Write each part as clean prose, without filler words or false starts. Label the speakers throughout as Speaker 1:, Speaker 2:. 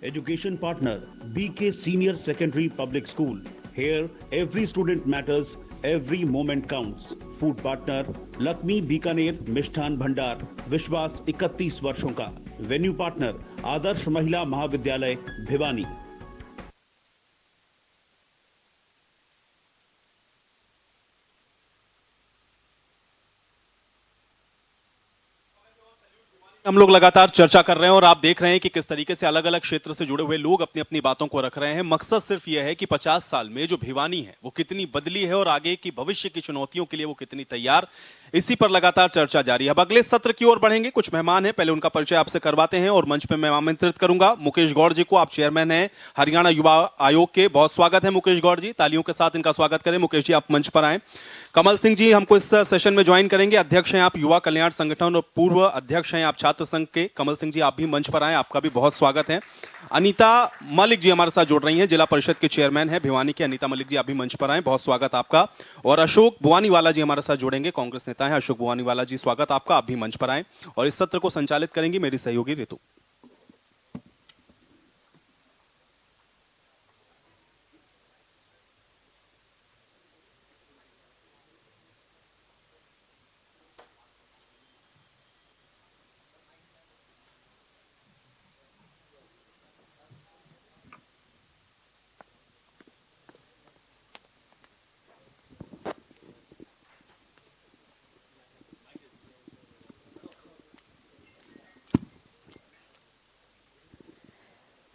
Speaker 1: Education partner BK Senior Secondary Public School. Here, every student matters, every moment counts. Food partner Lakshmi Bikaner Mishthan Bhandar, विश्वास 31 वर्षों का. Venue partner आदर्श महिला महाविद्यालय भिवानी.
Speaker 2: हम लोग लगातार चर्चा कर रहे हैं और आप देख रहे हैं कि किस तरीके से अलग अलग क्षेत्र से जुड़े हुए लोग अपनी अपनी बातों को रख रहे हैं। मकसद सिर्फ यह है कि 50 साल में जो भिवानी है वो कितनी बदली है और आगे की भविष्य की चुनौतियों के लिए वो कितनी तैयार, इसी पर लगातार चर्चा जारी है। अब अगले सत्र की ओर बढ़ेंगे। कुछ मेहमान हैं, पहले उनका परिचय आपसे करवाते हैं और मंच पे मैं आमंत्रित करूंगा मुकेश गौड़ जी को। आप चेयरमैन हैं हरियाणा युवा आयोग के। बहुत स्वागत है मुकेश गौड़ जी, तालियों के साथ इनका स्वागत करें। मुकेश जी, आप मंच पर आए। कमल सिंह जी हमको इस सेशन में ज्वाइन करेंगे। अध्यक्ष हैं आप युवा कल्याण संगठन और पूर्व अध्यक्ष हैं आप छात्र संघ के। कमल सिंह जी, आप भी मंच पर आए, आपका भी बहुत स्वागत है। अनीता मलिक जी हमारे साथ जुड़ रही हैं, जिला परिषद के चेयरमैन हैं भिवानी के। अनीता मलिक जी, आप भी मंच पर आए, बहुत स्वागत आपका। और अशोक बुवानीवाला जी हमारे साथ जुड़ेंगे, कांग्रेस नेता हैं अशोक बुवानीवाला जी, स्वागत आपका, आप भी मंच पर आए। और इस सत्र को संचालित करेंगी मेरी सहयोगी ऋतु।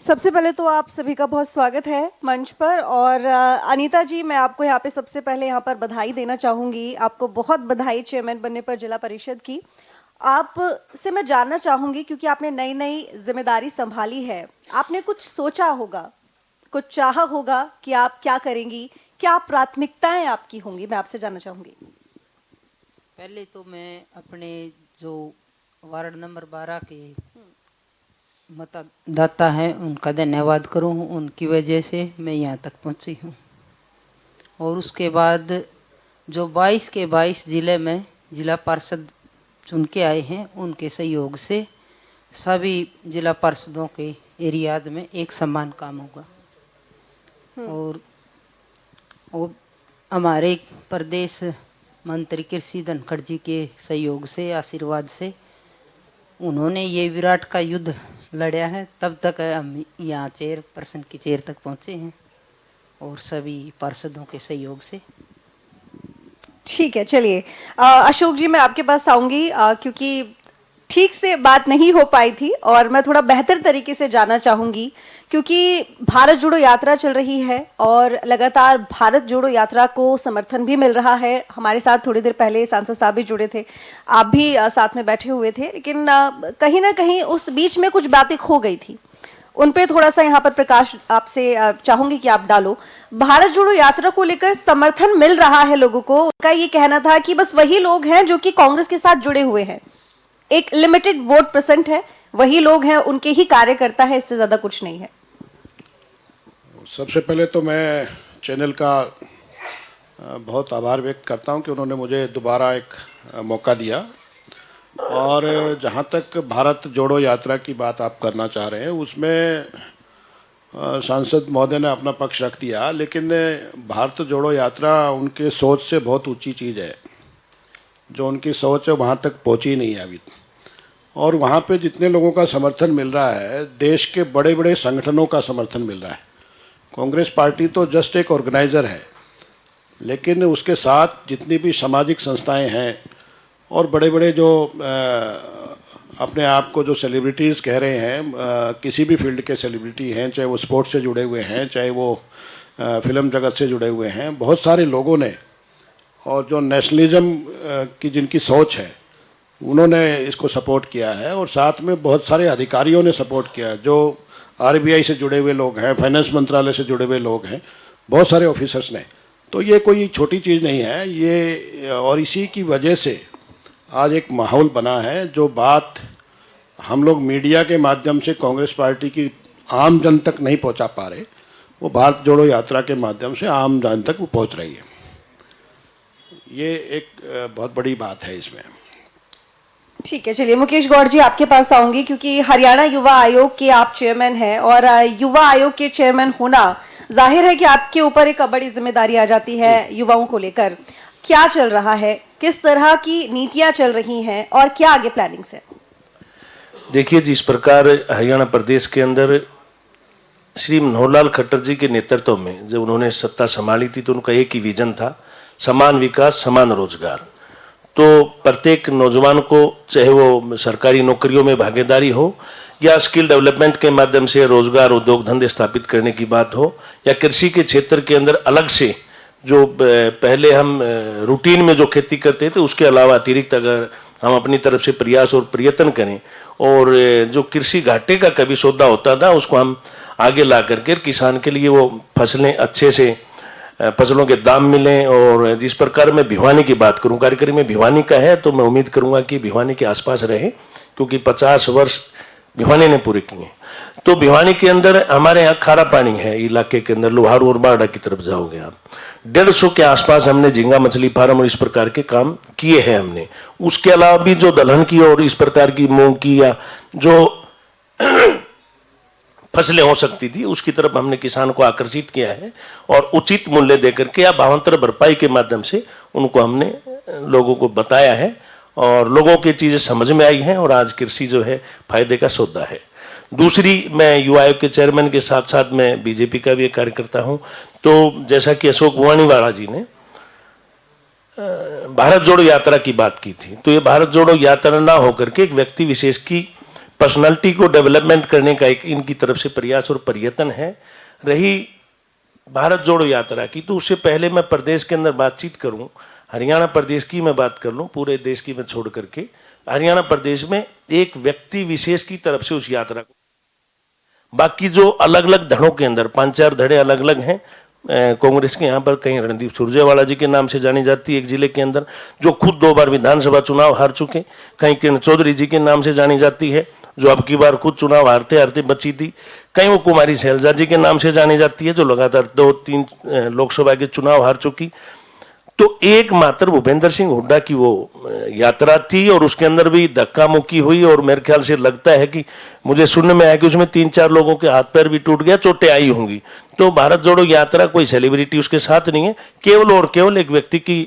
Speaker 3: सबसे पहले तो आप सभी का बहुत स्वागत है मंच पर। और अनीता जी, मैं आपको यहाँ पे सबसे पहले यहाँ पर बधाई देना चाहूँगी। आपको बहुत बधाई चेयरमैन बनने पर जिला परिषद की। आप से मैं जानना चाहूँगी, क्योंकि आपने नई नई जिम्मेदारी संभाली है, आपने कुछ सोचा होगा, कुछ चाहा होगा कि आप क्या करेंगी, क्या प्राथमिकताएं आपकी होंगी, मैं आपसे जानना चाहूँगी।
Speaker 4: पहले तो मैं अपने जो वार्ड नंबर 12 के मतदाता हैं उनका धन्यवाद करूं। उनकी वजह से मैं यहाँ तक पहुँची हूँ। और उसके बाद जो 22 के 22 ज़िले में जिला पार्षद चुन के आए हैं, उनके सहयोग से सभी जिला पार्षदों के एरियाज में एक समान काम होगा। और हमारे प्रदेश मंत्री कृषि धनखड़ जी के सहयोग से, आशीर्वाद से उन्होंने ये विराट का युद्ध लड़ा है, तब तक हम यहाँ चेयरपर्सन की चेयर तक पहुँचे हैं और सभी पार्षदों के सहयोग से।
Speaker 3: ठीक है, चलिए अशोक जी, मैं आपके पास आऊंगी क्योंकि ठीक से बात नहीं हो पाई थी और मैं थोड़ा बेहतर तरीके से जानना चाहूंगी, क्योंकि भारत जोड़ो यात्रा चल रही है और लगातार भारत जोड़ो यात्रा को समर्थन भी मिल रहा है। हमारे साथ थोड़ी देर पहले सांसद साहब भी जुड़े थे, आप भी साथ में बैठे हुए थे, लेकिन कहीं ना कहीं उस बीच में कुछ बातें खो गई थी। उन पे थोड़ा सा यहाँ पर प्रकाश आपसे चाहूंगी कि आप डालो। भारत जोड़ो यात्रा को लेकर समर्थन मिल रहा है लोगों को। उनका ये कहना था कि बस वही लोग हैं जो कि कांग्रेस के साथ जुड़े हुए हैं, एक लिमिटेड वोट परसेंट है, वही लोग हैं, उनके ही कार्यकर्ता है, इससे ज्यादा कुछ नहीं है।
Speaker 5: सबसे पहले तो मैं चैनल का बहुत आभार व्यक्त करता हूं कि उन्होंने मुझे दोबारा एक मौका दिया। और जहां तक भारत जोड़ो यात्रा की बात आप करना चाह रहे हैं, उसमें सांसद महोदय ने अपना पक्ष रख दिया, लेकिन भारत जोड़ो यात्रा उनके सोच से बहुत ऊंची चीज़ है। जो उनकी सोच है वहाँ तक पहुँची नहीं है अभी। और वहाँ पे जितने लोगों का समर्थन मिल रहा है, देश के बड़े बड़े संगठनों का समर्थन मिल रहा है। कांग्रेस पार्टी तो जस्ट एक ऑर्गेनाइज़र है, लेकिन उसके साथ जितनी भी सामाजिक संस्थाएं हैं और बड़े बड़े जो अपने आप को जो सेलिब्रिटीज़ कह रहे हैं, किसी भी फील्ड के सेलिब्रिटी हैं, चाहे वो स्पोर्ट्स से जुड़े हुए हैं, चाहे वो फिल्म जगत से जुड़े हुए हैं, बहुत सारे लोगों ने, और जो नेशनलिज्म की जिनकी सोच है, उन्होंने इसको सपोर्ट किया है। और साथ में बहुत सारे अधिकारियों ने सपोर्ट किया है, जो आरबीआई से जुड़े हुए लोग हैं, फाइनेंस मंत्रालय से जुड़े हुए लोग हैं, बहुत सारे ऑफिसर्स ने। तो ये कोई छोटी चीज़ नहीं है ये। और इसी की वजह से आज एक माहौल बना है, जो बात हम लोग मीडिया के माध्यम से कांग्रेस पार्टी की आम जन तक नहीं पहुंचा पा रहे, वो भारत जोड़ो यात्रा के माध्यम से आम जन तक वो पहुंच रही है। ये एक बहुत बड़ी बात है इसमें।
Speaker 3: ठीक है, चलिए मुकेश गौड़ जी आपके पास आऊंगी, क्योंकि हरियाणा युवा आयोग के आप चेयरमैन हैं और युवा आयोग के चेयरमैन होना जाहिर है कि आपके ऊपर एक बड़ी जिम्मेदारी आ जाती है युवाओं को लेकर। क्या चल रहा है, किस तरह की नीतियां चल रही हैं और क्या आगे प्लानिंग्स है?
Speaker 6: देखिए, जिस प्रकार हरियाणा प्रदेश के अंदर श्री मनोहर लाल खट्टर जी के नेतृत्व में जब उन्होंने सत्ता संभाली थी तो उनका एक ही विजन था, समान विकास समान रोजगार। तो प्रत्येक नौजवान को, चाहे वो सरकारी नौकरियों में भागीदारी हो या स्किल डेवलपमेंट के माध्यम से रोजगार उद्योग धंधे स्थापित करने की बात हो, या कृषि के क्षेत्र के अंदर अलग से जो पहले हम रूटीन में जो खेती करते थे उसके अलावा अतिरिक्त अगर हम अपनी तरफ से प्रयास और प्रयत्न करें और जो कृषि घाटे का कभी सौदा होता था उसको हम आगे ला करके किसान के लिए वो फसलें अच्छे से फसलों के दाम मिलें। और जिस प्रकार मैं भिवानी की बात करूं, कार्यक्रम में भिवानी का है तो मैं उम्मीद करूंगा कि भिवानी के आसपास रहे, क्योंकि 50 वर्ष भिवानी ने पूरे किए। तो भिवानी के अंदर हमारे यहाँ खारा पानी है इलाके के अंदर, लोहारू और बाड़ा की तरफ जाओगे आप, 150 के आसपास हमने झींगा मछली फार्म और इस प्रकार के काम किए हैं हमने। उसके अलावा भी जो दलहन की और इस प्रकार की मूंग की या जो फसलें हो सकती थी उसकी तरफ हमने किसान को आकर्षित किया है और उचित मूल्य देकर के या भावांतर भरपाई के माध्यम से उनको हमने लोगों को बताया है और लोगों की चीजें समझ में आई हैं और आज कृषि जो है फायदे का सौदा है। दूसरी, मैं युवा आयोग के चेयरमैन के साथ साथ मैं बीजेपी का भी एक कार्यकर्ता हूं। तो जैसा कि अशोक वाणीवाड़ा जी ने भारत जोड़ो यात्रा की बात की थी, तो ये भारत जोड़ो यात्रा ना होकर के एक व्यक्ति विशेष की पर्सनालिटी को डेवलपमेंट करने का एक इनकी तरफ से प्रयास और प्रयत्न है। रही भारत जोड़ो यात्रा की, तो उससे पहले मैं प्रदेश के अंदर बातचीत करूं, हरियाणा प्रदेश की मैं बात कर लूं, पूरे देश की मैं छोड़ करके हरियाणा प्रदेश में एक व्यक्ति विशेष की तरफ से उस यात्रा को, बाकी जो अलग अलग धड़ों के अंदर 5-4 धड़े अलग अलग हैं। कांग्रेस के यहाँ पर कहीं रणदीप सुरजेवाला जी के नाम से जानी जाती है एक जिले के अंदर, जो खुद 2 बार विधानसभा चुनाव हार चुके, कहीं किरण चौधरी जी के नाम से जानी जाती है जो अब की बार खुद चुनाव हारते हारते बची थी, कहीं वो कुमारी शैलजा जी के नाम से जानी जाती है जो लगातार 2-3 लोकसभा के चुनाव हार चुकी। तो एकमात्र भूपेंद्र सिंह हुड्डा की वो यात्रा थी और उसके अंदर भी धक्का मुक्की हुई और मेरे ख्याल से लगता है कि मुझे सुनने में आया कि उसमें 3-4 लोगों के हाथ पैर भी टूट गया, चोटें आई होंगी। तो भारत जोड़ो यात्रा कोई सेलिब्रिटी उसके साथ नहीं है, केवल और केवल एक व्यक्ति की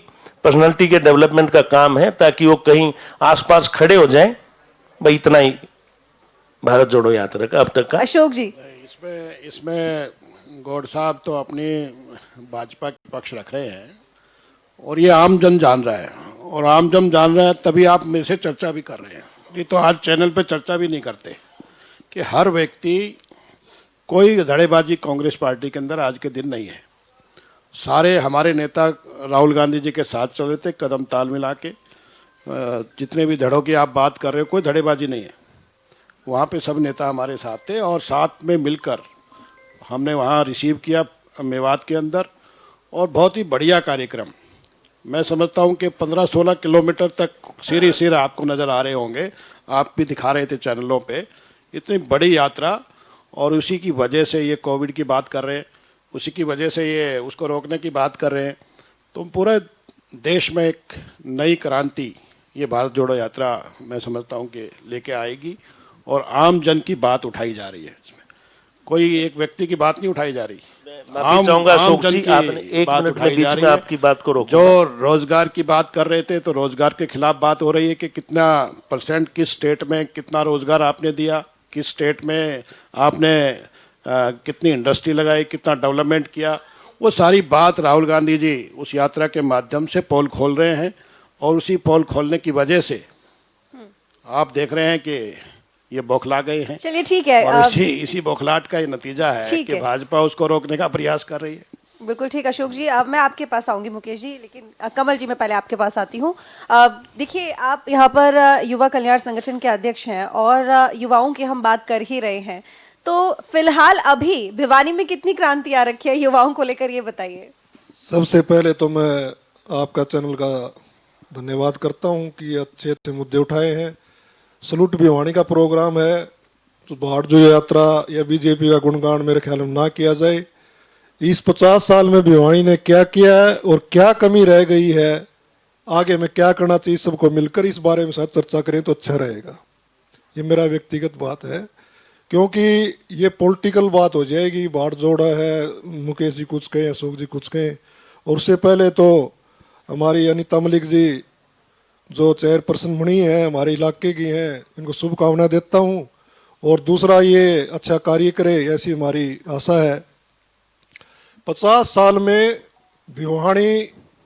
Speaker 6: पर्सनालिटी के डेवलपमेंट का काम है ताकि वो कहीं आसपास खड़े हो जाएं। भाई इतना ही भारत जोड़ो यात्रा का अब तक का।
Speaker 3: अशोक जी,
Speaker 5: इसमें गौड़ साहब तो अपनी भाजपा के पक्ष रख रहे हैं और ये आम जन जान रहा है और आम जन जान रहा है तभी आप मेरे से चर्चा भी कर रहे हैं, नहीं तो आज चैनल पे चर्चा भी नहीं करते कि हर व्यक्ति कोई धड़ेबाजी कांग्रेस पार्टी के अंदर आज के दिन नहीं है। सारे हमारे नेता राहुल गांधी जी के साथ चल रहे थे कदम ताल मिला के, जितने भी धड़ों की आप बात कर रहे हो कोई धड़ेबाजी नहीं है, वहाँ पे सब नेता हमारे साथ थे और साथ में मिलकर हमने वहाँ रिसीव किया मेवात के अंदर और बहुत ही बढ़िया कार्यक्रम। मैं समझता हूँ कि 15-16 किलोमीटर तक सिर सिर आपको नज़र आ रहे होंगे, आप भी दिखा रहे थे चैनलों पे, इतनी बड़ी यात्रा। और उसी की वजह से ये कोविड की बात कर रहे हैं, उसी की वजह से ये उसको रोकने की बात कर रहे हैं। तो पूरे देश में एक नई क्रांति ये भारत जोड़ो यात्रा मैं समझता हूँ कि लेके आएगी और आम जन की बात उठाई जा रही है, इसमें कोई एक व्यक्ति की बात नहीं उठाई जा रही।
Speaker 6: आम जन की बात उठाई जा रही है। आपकी बात को रोको।
Speaker 5: जो रोजगार की बात कर रहे थे तो रोजगार के खिलाफ बात हो रही है कि कितना % किस स्टेट में कितना रोजगार आपने दिया, किस स्टेट में आपने कितनी इंडस्ट्री लगाई, कितना डेवलपमेंट किया, वो सारी बात राहुल गांधी जी उस यात्रा के माध्यम से पोल खोल रहे हैं। और उसी पोल खोलने की वजह से आप देख रहे हैं कि ये बौखला गए हैं।
Speaker 3: चलिए ठीक है,
Speaker 5: और इसी बौखलाहट का ये नतीजा है कि भाजपा उसको रोकने का प्रयास कर रही है।
Speaker 3: बिल्कुल ठीक अशोक जी, अब मैं आपके पास आऊंगी मुकेश जी, लेकिन कमल जी मैं पहले आपके पास आती हूँ। देखिए, आप यहाँ पर युवा कल्याण संगठन के अध्यक्ष हैं और युवाओं की हम बात कर ही रहे हैं, तो फिलहाल अभी भिवानी में कितनी क्रांति आ रखी है युवाओं को लेकर, ये बताइए।
Speaker 7: सबसे पहले तो मैं आपका चैनल का धन्यवाद करता हूँ कि अच्छे अच्छे मुद्दे उठाए हैं। सलूट भिवानी का प्रोग्राम है तो भारत जोड़ो यात्रा या बीजेपी का गुणगान मेरे ख्याल में ना किया जाए। इस 50 साल में भिवानी ने क्या किया है और क्या कमी रह गई है, आगे में क्या करना चाहिए, सबको मिलकर इस बारे में साथ चर्चा करें तो अच्छा रहेगा। ये मेरा व्यक्तिगत बात है, क्योंकि ये पॉलिटिकल बात हो जाएगी। बाढ़ जोड़ा है, मुकेश जी कुछ कहें, अशोक जी कुछ कहें, और उससे पहले तो हमारी अनीता मलिक जी जो चेयरपर्सन बनी है, हमारे इलाके की हैं, इनको शुभकामनाएं देता हूँ। और दूसरा, ये अच्छा कार्य करे ऐसी हमारी आशा है। 50 साल में भिवानी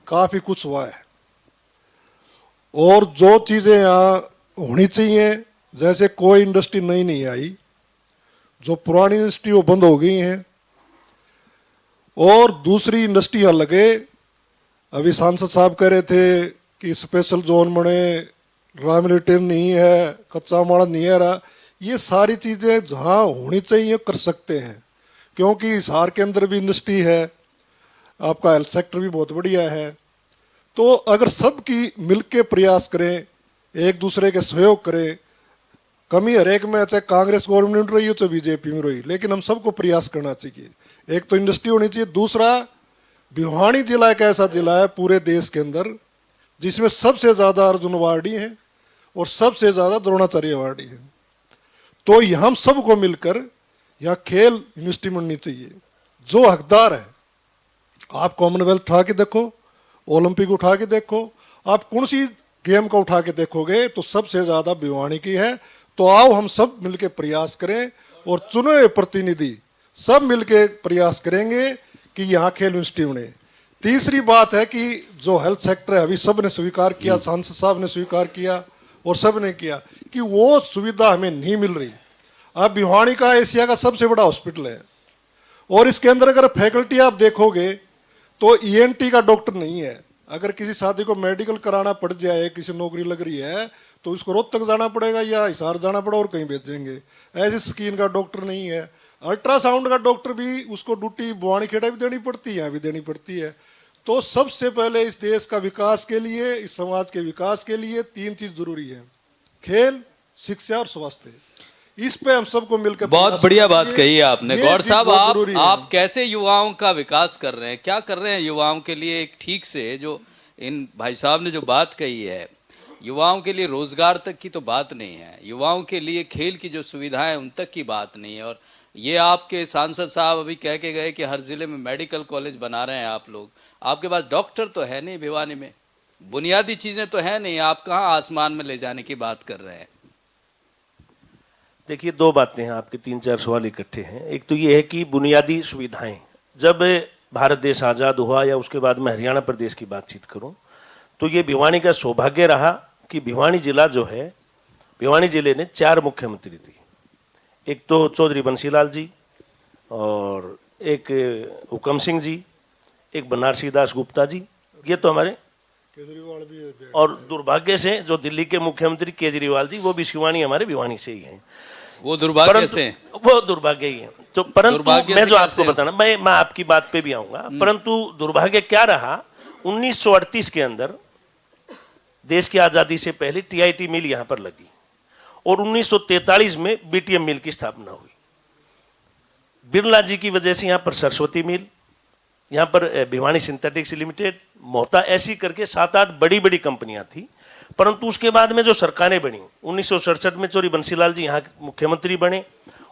Speaker 7: काफ़ी कुछ हुआ है, और जो चीज़ें यहाँ होनी चाहिए, जैसे कोई इंडस्ट्री नई नहीं आई, जो पुरानी इंडस्ट्री वो बंद हो गई हैं, और दूसरी इंडस्ट्री यहाँ लगे। अभी सांसद साहब कह रहे थे कि स्पेशल जोन बने, रॉ मटेरियल नहीं है, कच्चा माल नहीं है रहा। ये सारी चीज़ें जहाँ होनी चाहिए कर सकते हैं, क्योंकि हिसार के अंदर भी इंडस्ट्री है, आपका हेल्थ सेक्टर भी बहुत बढ़िया है। तो अगर सबकी मिलके प्रयास करें, एक दूसरे के सहयोग करें, कमी हर एक में, चाहे कांग्रेस गवर्नमेंट रही हो चाहे बीजेपी में रही, लेकिन हम सबको प्रयास करना चाहिए। एक तो इंडस्ट्री होनी चाहिए, दूसरा भिवानी जिला एक ऐसा जिला है पूरे देश के अंदर जिसमें सबसे ज़्यादा अर्जुन अवार्डी हैं और सबसे ज़्यादा द्रोणाचार्य अवार्डी हैं। तो हम सबको मिलकर यहाँ खेल यूनिवर्सिटी बननी चाहिए। जो हकदार है, आप कॉमनवेल्थ उठा के देखो, ओलंपिक उठा के देखो, आप कौन सी गेम को उठा के देखोगे तो सबसे ज़्यादा भिवानी की है। तो आओ हम सब मिलके प्रयास करें, और चुने हुए प्रतिनिधि सब मिलके प्रयास करेंगे कि यहाँ खेल यूनिवर्सिटी बने। तीसरी बात है कि जो हेल्थ सेक्टर है, अभी सब ने स्वीकार किया, सांसद साहब ने स्वीकार किया और सब ने किया कि वो सुविधा हमें नहीं मिल रही। अब भिवानी का एशिया का सबसे बड़ा हॉस्पिटल है, और इसके अंदर अगर फैकल्टी आप देखोगे तो ईएनटी का डॉक्टर नहीं है। अगर किसी शादी को मेडिकल कराना पड़ जाए, किसी नौकरी लग रही है, तो उसको रोहतक जाना पड़ेगा या हिसार जाना पड़ेगा और कहीं भेजेंगे। ऐसे स्किन का डॉक्टर नहीं है। अल्ट्रासाउंड का डॉक्टर भी, उसको ड्यूटी बुआनी खेड़ा भी देनी पड़ती है, यहाँ भी देनी पड़ती है। तो सबसे पहले इस देश का विकास के लिए, इस समाज के विकास के लिए 3 चीज जरूरी है: खेल, शिक्षा और स्वास्थ्य। इस पे हम सबको मिलकर
Speaker 8: बहुत बढ़िया बात कही है आपने। गौर साहब, आप
Speaker 7: है।
Speaker 8: कैसे युवाओं का विकास कर रहे हैं, क्या कर रहे हैं युवाओं के लिए एक ठीक से, जो इन भाई साहब ने जो बात कही है, युवाओं के लिए रोजगार तक की तो बात नहीं है, युवाओं के लिए खेल की जो सुविधाएं उन तक की बात नहीं है। और ये आपके सांसद साहब अभी कह के गए कि हर जिले में मेडिकल कॉलेज बना रहे हैं आप लोग। आपके पास डॉक्टर तो है नहीं भिवानी में, बुनियादी चीजें तो है नहीं, आप कहाँ आसमान में ले जाने की बात कर रहे हैं?
Speaker 6: देखिए, 2 बातें हैं, आपके 3-4 सवाल इकट्ठे हैं। एक तो ये है कि बुनियादी सुविधाएं, जब भारत देश आज़ाद हुआ या उसके बाद मैं हरियाणा प्रदेश की बातचीत करूं, तो ये भिवानी का सौभाग्य रहा कि भिवानी जिला जो है, भिवानी जिले ने 4 मुख्यमंत्री थे। एक तो चौधरी बंसीलाल जी, और एक हुकम सिंह जी, एक बनारसी दास गुप्ता जी, ये तो हमारे
Speaker 7: केजरीवाल भी है।
Speaker 6: और दुर्भाग्य से जो दिल्ली के मुख्यमंत्री केजरीवाल जी, वो भी शिवानी हमारे भिवानी से ही हैं।
Speaker 8: वो दुर्भाग्य से,
Speaker 6: वो दुर्भाग्य ही है। तो परंतु मैं जो आपको बताना, मैं आपकी बात पे भी आऊंगा, परंतु दुर्भाग्य क्या रहा, 1938 के अंदर देश की आजादी से पहले टीआईटी मिल यहां पर लगी, और 1943 में बीटीएम मिल की स्थापना हुई। बिरला जी की वजह से यहां पर सरस्वती मिल, यहाँ पर भिवानी सिंथेटिक्स लिमिटेड, मोहता, ऐसी करके 7-8 बड़ी बड़ी कंपनियां थी। परंतु उसके बाद में जो सरकारें बनी, 1967 में चौधरी बंसीलाल जी यहाँ मुख्यमंत्री बने,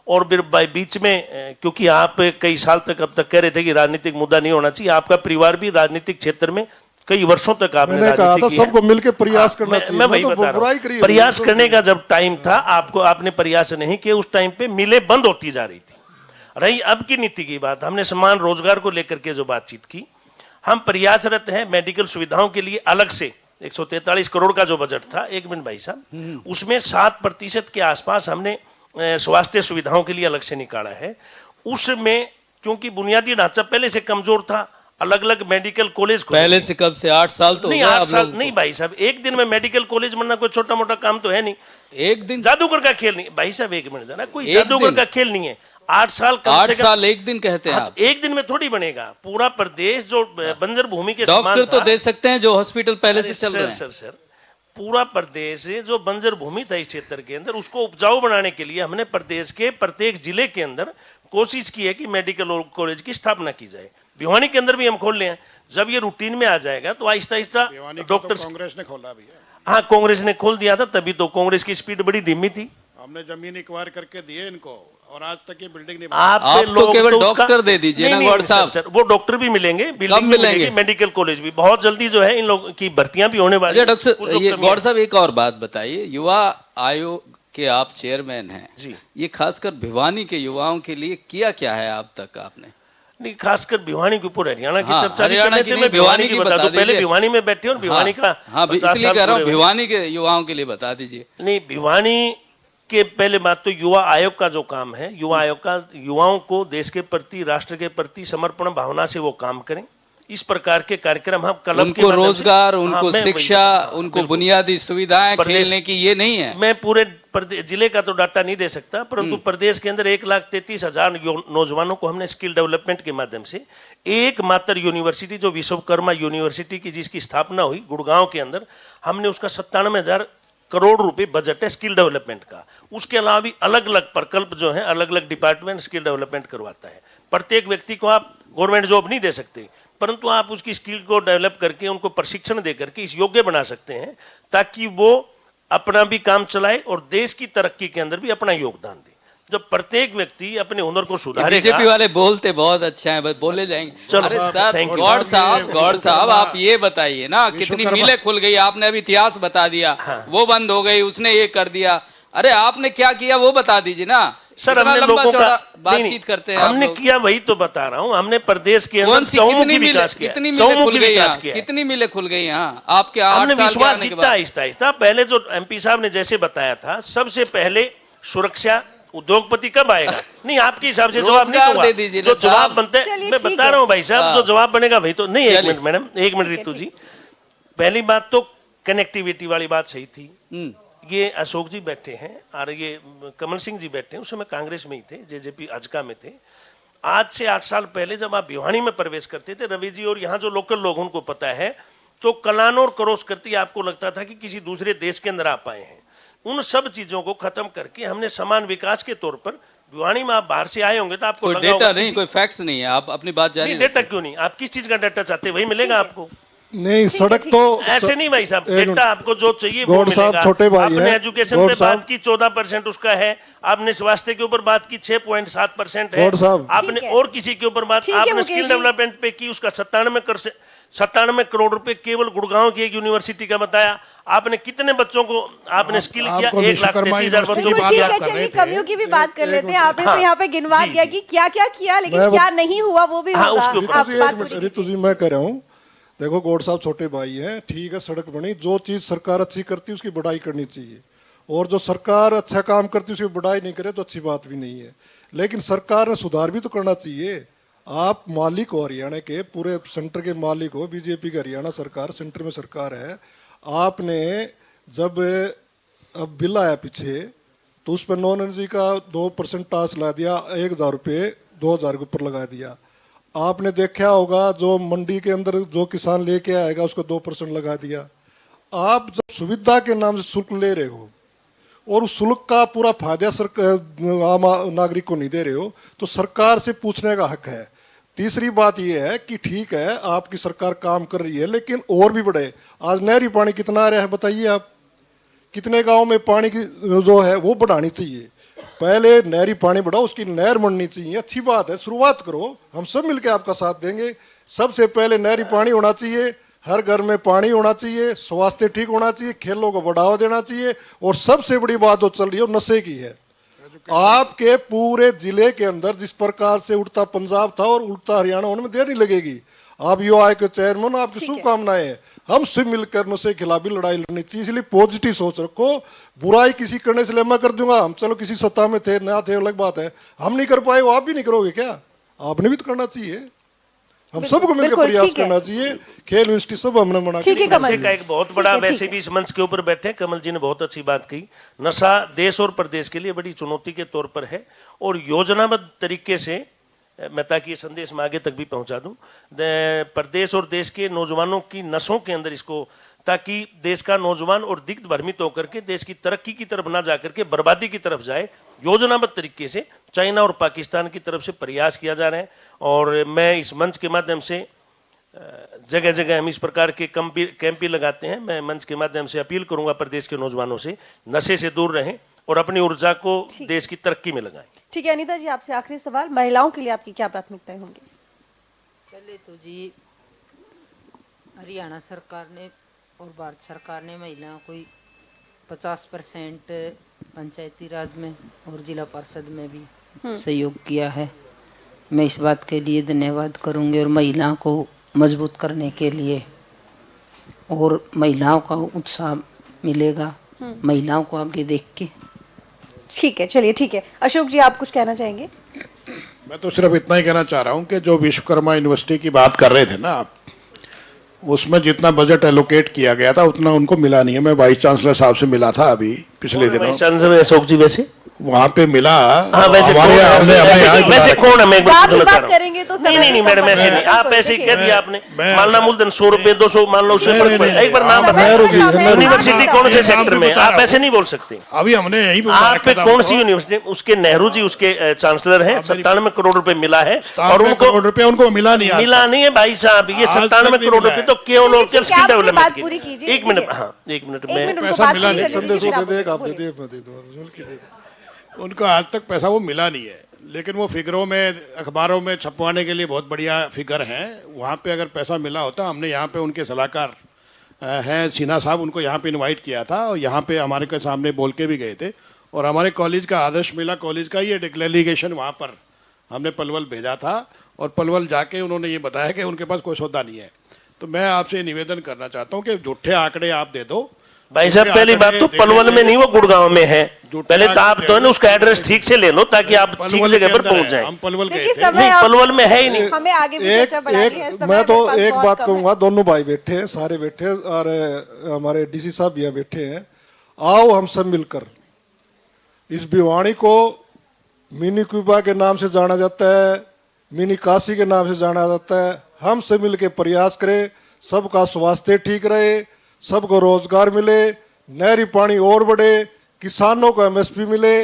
Speaker 6: और फिर बीच में, क्योंकि आप कई साल तक अब तक कह रहे थे कि राजनीतिक मुद्दा नहीं होना चाहिए, आपका परिवार भी राजनीतिक क्षेत्र में कई वर्षों तक आपने
Speaker 7: कहा था सबको मिलकर प्रयास करना चाहिए।
Speaker 6: मैं वही बता रहा हूं, प्रयास करने का जब टाइम था, आपने प्रयास नहीं किया, उस टाइम पे मिलें बंद होती जा रही थी। रही अब की नीति की बात, हमने समान रोजगार को लेकर के जो बातचीत की, हम प्रयासरत हैं मेडिकल सुविधाओं के लिए अलग से 143 करोड़ का जो बजट था, 1 मिनट भाई साहब, उसमें 7% के आसपास हमने स्वास्थ्य सुविधाओं के लिए अलग से निकाला है। उसमें क्योंकि बुनियादी ढांचा पहले से कमजोर था, अलग अलग मेडिकल कॉलेज
Speaker 8: पहले से कब से 8 साल तो
Speaker 6: नहीं, 8 साल नहीं भाई साहब, एक दिन में मेडिकल कॉलेज बनना कोई छोटा मोटा काम तो है नहीं।
Speaker 8: एक दिन
Speaker 6: जादूगर का खेल नहीं भाई साहब, 1 मिनट देना, कोई जादूगर का खेल नहीं है। 8 साल,
Speaker 8: 8 साल 1 दिन कहते हैं आप?
Speaker 6: एक दिन में थोड़ी बनेगा। पूरा प्रदेश जो बंजर भूमि के
Speaker 8: डॉक्टर तो दे सकते हैं जो हॉस्पिटल पहले से चल रहे हैं।
Speaker 6: सर, पूरा प्रदेश जो बंजर भूमि था इस क्षेत्र के अंदर, उसको उपजाऊ बनाने के लिए हमने प्रदेश के प्रत्येक जिले के अंदर कोशिश की है कि मेडिकल कॉलेज की स्थापना की जाए। भिवानी के अंदर भी हम खोल रहे हैं। जब ये रूटीन में आ जाएगा तो आहिस्ता आहिस्ता डॉक्टर,
Speaker 5: कांग्रेस ने खोला भी है।
Speaker 6: हाँ कांग्रेस ने खोल दिया था, तभी तो कांग्रेस की स्पीड बड़ी धीमी थी।
Speaker 5: हमने जमीन एक्वायर करके दिए इनको और आज तक ये बिल्डिंग नहीं
Speaker 6: आप
Speaker 8: तो केवल डॉक्टर दे दीजिए ना गौड़ साहब।
Speaker 6: वो डॉक्टर भी मिलेंगे, बिल्डिंग भी मिलेंगे, मेडिकल कॉलेज भी बहुत जल्दी जो है इन लोगों की भर्तियां भी होने वाली है।
Speaker 8: डॉक्टर ये गौड़ साहब एक और बात बताइए, युवा आयोग के आप चेयरमैन हैं
Speaker 6: जी,
Speaker 8: ये खासकर भिवानी के युवाओं के लिए किया क्या है आप तक आपने?
Speaker 6: नहीं खासकर भिवानी के ऊपर हरियाणा की
Speaker 8: हाँ,
Speaker 6: चर्चा
Speaker 8: हरियाणा की
Speaker 6: मैं भिवानी की बता दूं। पहले भिवानी में बैठे और भिवानी का
Speaker 8: हाँ इसलिए कह रहा हूँ भिवानी के युवाओं के लिए बता दीजिए।
Speaker 6: नहीं भिवानी के पहले बात तो युवा आयोग का जो काम है, युवा आयोग का युवाओं को देश के प्रति, राष्ट्र के प्रति समर्पण भावना से वो काम करें। इस प्रकार के कार्यक्रम हम क्लब
Speaker 8: उनको रोजगार, उनको शिक्षा, उनको बुनियादी सुविधाएं, खेलने की, ये नहीं है।
Speaker 6: मैं पूरे जिले का तो डाटा नहीं दे सकता, परंतु प्रदेश के अंदर 1,33,000 नौजवानों को हमने स्किल डेवलपमेंट के माध्यम से एकमात्र यूनिवर्सिटी जो विश्वकर्मा यूनिवर्सिटी की जिसकी स्थापना हुई गुड़गांव के अंदर, हमने उसका 97,000 करोड़ रुपए बजट है स्किल डेवलपमेंट का। उसके अलावा भी अलग अलग प्रकल्प जो है, अलग अलग डिपार्टमेंट स्किल डेवलपमेंट करवाता है। प्रत्येक व्यक्ति को आप गवर्नमेंट जॉब नहीं दे सकते, परंतु आप उसकी स्किल को डेवलप करके उनको प्रशिक्षण दे करके इस योग्य बना सकते हैं ताकि वो अपना भी काम चलाए और देश की तरक्की के अंदर भी अपना योगदान दे। जब प्रत्येक व्यक्ति अपने हुनर को सुधारेगा।
Speaker 8: बीजेपी वाले बोलते बहुत अच्छा है, बस बोले जाएंगे। अरे सर गौड़ साहब आप ये बताइए ना, कितनी मिलें खुल गई, आपने अभी इतिहास बता दिया। वो बंद हो गई, उसने ये कर दिया, अरे आपने क्या किया वो बता दीजिए ना।
Speaker 6: सर हमने लोगों का
Speaker 8: बातचीत करते हैं,
Speaker 6: हमने किया वही तो बता रहा हूँ। हमने प्रदेश के अंदर
Speaker 8: कितनी मिलें खुल गई यहाँ, कितनी मिलें खुल गई यहाँ आपके 8 साल के आने के बाद?
Speaker 6: आहिस्ता आहिस्ता पहले जो एमपी साहब ने जैसे बताया था, सबसे पहले सुरक्षा, उद्योगपति कब आएगा? नहीं आपके हिसाब से जवाब नहीं दूंगा, जो जवाब बनते हैं मैं बता रहा हूँ भाई साहब, जो जवाब बनेगा वही तो। नहीं एक मिनट मैडम, एक मिनट रितु जी, पहली बात तो कनेक्टिविटी वाली बात सही थी। ये अशोक जी बैठे हैं और ये कमल सिंह जी बैठे हैं, उस समय कांग्रेस में ही थे, जेजेपी अजका में थे। आज से 8 साल पहले जब आप भिवानी में प्रवेश करते थे, रवि जी और यहाँ जो लोकल लोग उनको पता है, तो कलानौर क्रॉस करते आपको लगता था कि किसी दूसरे देश के अंदर आप आए हैं। उन सब चीजों को खत्म करके हमने समान विकास के तौर पर भिवानी में आप बाहर से आए होंगे तो आपको
Speaker 8: कोई डेटा नहीं, कोई फैक्ट्स नहीं है, आप अपनी बात जारी।
Speaker 6: डेटा क्यों नहीं? आप किस चीज का डेटा चाहते हैं वही मिलेगा आपको।
Speaker 7: नहीं सड़क तो
Speaker 6: ऐसे नहीं भाई साहब, डेटा आपको जो चाहिए वो मिलेगा।
Speaker 7: छोटे भाई
Speaker 6: आपने एजुकेशन पे बात की 14% उसका है, आपने स्वास्थ्य के ऊपर बात की 6.7% है, आपने और किसी के ऊपर बात, आपने स्किल डेवलपमेंट पे की उसका 97 करोड़ रुपए केवल गुड़गांव की एक यूनिवर्सिटी का बताया। आपने कितने बच्चों को आपने स्किल किया? 1,33,000 बच्चों को।
Speaker 3: ठीक है चलिए कमियों की भी बात कर लेते हैं। आपने तो यहाँ पे गिनवा दिया कि क्या क्या किया, लेकिन क्या नहीं हुआ वो भी होगा।
Speaker 7: रितु जी मैं कह रहा हूँ, देखो गौड़ साहब छोटे भाई हैं, ठीक है सड़क बनी, जो चीज सरकार अच्छी करती है उसकी बढ़ाई करनी चाहिए, और जो सरकार अच्छा काम करती है उसकी बढ़ाई नहीं करे तो अच्छी बात भी नहीं है। लेकिन सरकार ने सुधार भी तो करना चाहिए। आप मालिक हो हरियाणा के, पूरे सेंटर के मालिक हो, बीजेपी का हरियाणा सरकार सेंटर में सरकार है। आपने जब अब बिल आया पीछे तो उस पर नॉन एनर्जी का 2% टास ला दिया, 1,000 रुपये 2,000 के ऊपर लगा दिया। आपने देखा होगा जो मंडी के अंदर जो किसान लेके आएगा उसको 2% लगा दिया। आप जब सुविधा के नाम से शुल्क ले रहे हो और उस शुल्क का पूरा फायदा आम नागरिक को नहीं दे रहे हो तो सरकार से पूछने का हक है। तीसरी बात यह है कि ठीक है आपकी सरकार काम कर रही है, लेकिन और भी बढ़े। आज नहरी पानी कितना आ रहा है बताइए आप, कितने गाँव में पानी की जो है वो बढ़ानी चाहिए। पहले नहरी पानी बढ़ाओ, उसकी नहर बननी चाहिए, अच्छी बात है, शुरुआत करो, हम सब मिलकर आपका साथ देंगे। सबसे पहले नहरी पानी होना चाहिए, हर घर में पानी होना चाहिए, स्वास्थ्य ठीक होना चाहिए, खेलों को बढ़ावा देना चाहिए, और सबसे बड़ी बात जो चल रही है नशे की है। आपके पूरे जिले के अंदर जिस प्रकार से उठता पंजाब था और उठता हरियाणा होने में देर नहीं लगेगी। आप युवा आयोग के चेयरमैन, आपकी शुभकामनाएं हैं। हम सब मिलकर नशे के खिलाफ भी लड़ाई लड़नी चाहिए, इसलिए पॉजिटिव सोच रखो। बुराई किसी करने से मैं कर दूंगा, हम चलो किसी सत्ता में थे ना थे अलग बात है, हम नहीं कर पाए वो आप भी नहीं करोगे क्या? आपने भी तो करना चाहिए, हम सबको मिलकर प्रयास करना चाहिए। खेल यूनिवर्सिटी सब हमने मना
Speaker 6: नशे का एक बहुत बड़ा, वैसे भी इस मंच के ऊपर बैठे कमल जी ने बहुत अच्छी बात कही। नशा देश और प्रदेश के लिए बड़ी चुनौती के तौर पर है, और योजनाबद्ध तरीके से मैं ताकि ये संदेश मैं आगे तक भी पहुंचा दूं, प्रदेश और देश के नौजवानों की नसों के अंदर इसको ताकि देश का नौजवान और दिग्ध भ्रमित होकर के देश की तरक्की की तरफ ना जाकर के बर्बादी की तरफ जाए, योजनाबद्ध तरीके से चाइना और पाकिस्तान की तरफ से प्रयास किया जा रहा है। और मैं इस मंच के माध्यम से जगह जगह हम इस प्रकार के कैंप भी लगाते हैं। मैं मंच के माध्यम से अपील करूंगा प्रदेश के नौजवानों से नशे से दूर रहें और अपनी ऊर्जा को देश की तरक्की में लगाएं।
Speaker 3: ठीक है अनीता जी, आपसे आखिरी सवाल, महिलाओं के लिए आपकी क्या प्राथमिकताएं होंगी?
Speaker 4: पहले तो जी हरियाणा सरकार ने और भारत सरकार ने महिलाओं को 50% पंचायती राज में और जिला परिषद में भी सहयोग किया है। मैं इस बात के लिए धन्यवाद करूंगी और महिलाओं को मजबूत करने के लिए और महिलाओं का उत्साह मिलेगा महिलाओं को आगे देख के।
Speaker 3: ठीक है, चलिए ठीक है। अशोक जी, आप कुछ कहना चाहेंगे?
Speaker 5: मैं तो सिर्फ इतना ही कहना चाह रहा हूँ कि जो विश्वकर्मा यूनिवर्सिटी की बात कर रहे थे ना आप, उसमें जितना बजट एलोकेट किया गया था उतना उनको मिला नहीं है। मैं वाइस चांसलर साहब से मिला था अभी पिछले दिनों।
Speaker 6: वाइस चांसलर अशोक जी वैसे
Speaker 5: वहाँ पे मिला।
Speaker 6: हाँ, वैसे कौन है? मैं एक बात कहना चाह रहा हूँ।
Speaker 3: करेंगे तो
Speaker 6: नहीं मैडम, ऐसे नहीं। आप ऐसे कह दिया आपने, मानना मूलधन 100 रुपए 200 मान लो, उससे एक बार नाम बताओ। यूनिवर्सिटी कौन से सेक्टर में? आप ऐसे नहीं बोल सकते।
Speaker 5: अभी हमने यही
Speaker 6: आप पे कौन सी यूनिवर्सिटी? उसके नेहरू जी उसके चांसलर हैं। 97 करोड़ रुपए मिला है और उनको
Speaker 5: करोड़ रुपए उनको मिला नहीं
Speaker 6: है भाई साहब। ये 97 करोड़ रुपए तो केवल और स्किल डेवलपमेंट के। एक मिनट, हाँ 1 मिनट में
Speaker 5: पैसा मिला नहीं।
Speaker 7: संदेश होते देख आप दे दे
Speaker 5: उनको आज तक पैसा वो मिला नहीं है, लेकिन वो फिगरों में अखबारों में छपवाने के लिए बहुत बढ़िया फिगर हैं। वहाँ पे अगर पैसा मिला होता, हमने यहाँ पे उनके सलाहकार हैं सिन्हा साहब, उनको यहाँ पे इनवाइट किया था और यहाँ पे हमारे के सामने बोल के भी गए थे। और हमारे कॉलेज का आदर्श मिला कॉलेज का ये डेलीगेशन वहाँ पर हमने पलवल भेजा था और पलवल जाके उन्होंने ये बताया कि उनके पास कोई सौदा नहीं है। तो मैं आपसे निवेदन करना चाहता हूँ कि झूठे आंकड़े आप दे दो।
Speaker 6: भाई साहब, पहली बात तो पलवल में नहीं, वो गुड़गांव में है। पहले तो आप तो उसका एड्रेस ठीक से ले लो ताकि आप ठीक जगह पर पहुंच जाए।
Speaker 5: हम पलवल गए
Speaker 3: देखिए,
Speaker 5: थे।
Speaker 3: समय
Speaker 6: नहीं,
Speaker 3: अब-
Speaker 6: पलवल में है ही नहीं।
Speaker 3: हमें आगे भी चर्चा बढ़ानी है। समय
Speaker 7: मैं तो
Speaker 3: मेरे पास
Speaker 7: एक
Speaker 3: बहुत
Speaker 7: बात
Speaker 3: कम है।
Speaker 7: कहूंगा, दोनों भाई बैठे हैं, सारे बैठे हैं और हमारे डीसी साहब यहाँ बैठे हैं। आओ हम सब मिलकर इस भिवानी को मिनी क्यूबा के नाम से जाना जाता है, मिनी काशी के नाम से जाना जाता है। हम सब मिलकर प्रयास करें, सबका स्वास्थ्य ठीक रहे, सबको रोजगार मिले, नहरी पानी और बढ़े, किसानों को एमएसपी मिले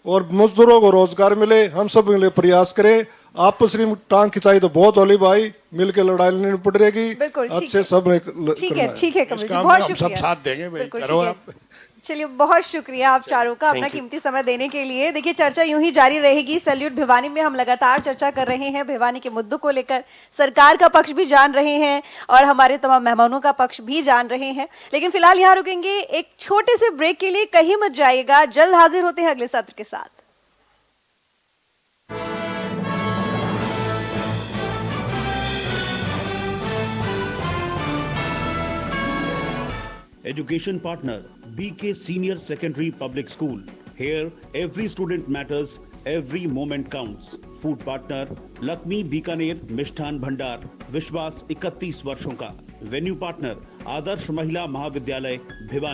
Speaker 7: और मजदूरों को रोजगार मिले। हम सब मिले प्रयास करें। आपस में टांग खिंचाई तो बहुत होली भाई, मिलके लड़ाई नहीं पड़ रहेगी।
Speaker 3: बिल्कुल, ठीक
Speaker 7: अच्छे
Speaker 3: है।
Speaker 7: सब ने
Speaker 3: ठीक है, ठीक है कमल जी,
Speaker 5: इसका
Speaker 3: बहुत
Speaker 5: हम सब
Speaker 3: शुक्रिया।
Speaker 5: साथ देंगे भाई,
Speaker 3: बिल्कुल,
Speaker 5: करो
Speaker 3: ठीक है।
Speaker 5: आप।
Speaker 3: चलिए, बहुत शुक्रिया आप चारों का अपना कीमती समय देने के लिए। देखिए, चर्चा यूं ही जारी रहेगी। सैल्यूट भिवानी में हम लगातार चर्चा कर रहे हैं भिवानी के मुद्दों को लेकर, सरकार का पक्ष भी जान रहे हैं और हमारे तमाम मेहमानों का पक्ष भी जान रहे हैं। लेकिन फिलहाल यहाँ रुकेंगे एक छोटे से ब्रेक के लिए, कहीं मत जाइएगा। जल्द हाजिर होते हैं अगले सत्र के साथ।
Speaker 1: Education partner BK Senior Secondary Public School. Here every student matters, every moment counts. Food partner Lakshmi Bikaner Mishthan Bhandar, विश्वास 31 वर्षों का। वेन्यू पार्टनर आदर्श महिला महाविद्यालय भिवानी।